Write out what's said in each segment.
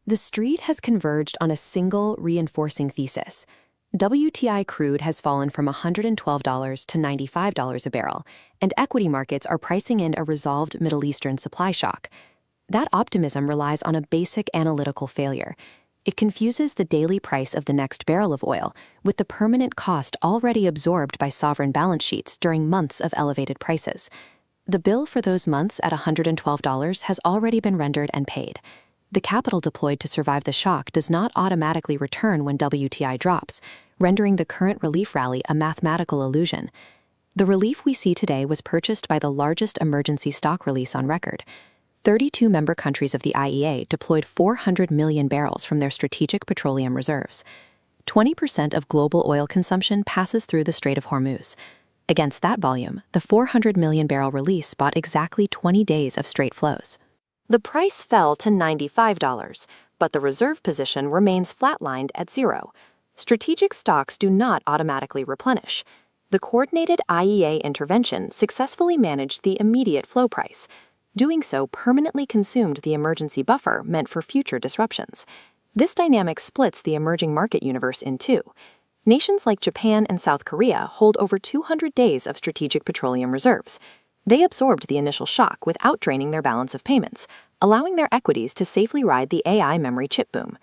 The Street has converged on a single reinforcing thesis. WTI crude has fallen from $112 to $95 a barrel, and equity markets are pricing in a resolved Middle Eastern supply shock. That optimism relies on a basic analytical failure. It confuses the daily price of the next barrel of oil with the permanent cost already absorbed by sovereign balance sheets during months of elevated prices. The bill for those months at $112 has already been rendered and paid. The capital deployed to survive the shock does not automatically return when WTI drops, rendering the current relief rally a mathematical illusion. The relief we see today was purchased by the largest emergency stock release on record. 32 member countries of the IEA deployed 400 million barrels from their strategic petroleum reserves. 20% of global oil consumption passes through the Strait of Hormuz. Against that volume, the 400 million barrel release bought exactly 20 days of Strait flows. The price fell to $95, but the reserve position remains flatlined at zero. Strategic stocks do not automatically replenish. The coordinated IEA intervention successfully managed the immediate flow price. Doing so permanently consumed the emergency buffer meant for future disruptions. This dynamic splits the emerging market universe in two. Nations like Japan and South Korea hold over 200 days of strategic petroleum reserves. They absorbed the initial shock without draining their balance of payments, allowing their equities to safely ride the AI memory chip boom.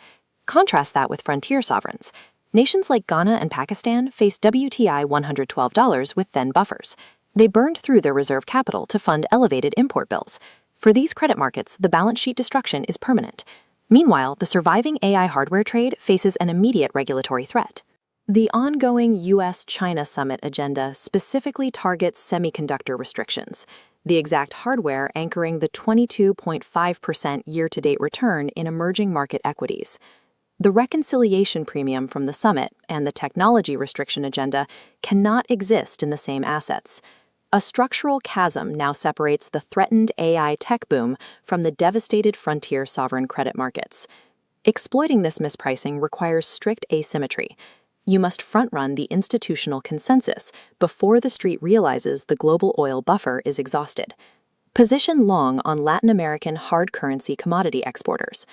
Contrast that with frontier sovereigns. Nations like Ghana and Pakistan faced WTI $112 with thin buffers. They burned through their reserve capital to fund elevated import bills. For these credit markets, the balance sheet destruction is permanent. Meanwhile, the surviving AI hardware trade faces an immediate regulatory threat. The ongoing U.S.-China summit agenda specifically targets semiconductor restrictions, the exact hardware anchoring the 22.5% year-to-date return in emerging market equities. The reconciliation premium from the summit and the technology restriction agenda cannot exist in the same assets. A structural chasm now separates the threatened AI tech boom from the devastated frontier sovereign credit markets. Exploiting this mispricing requires strict asymmetry. You must front-run the institutional consensus before the Street realizes the global oil buffer is exhausted. Position long on Latin American hard currency commodity exporters.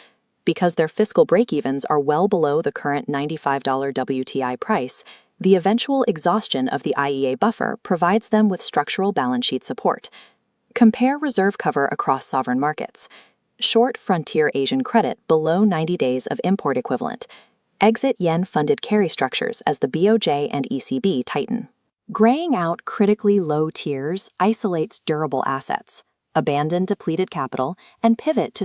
Because their fiscal break-evens are well below the current $95 WTI price, the eventual exhaustion of the IEA buffer provides them with structural balance sheet support. Compare reserve cover across sovereign markets. Short frontier Asian credit below 90 days of import equivalent. Exit yen-funded carry structures as the BOJ and ECB tighten. Graying out critically low tiers isolates durable assets, abandon depleted capital, and pivot to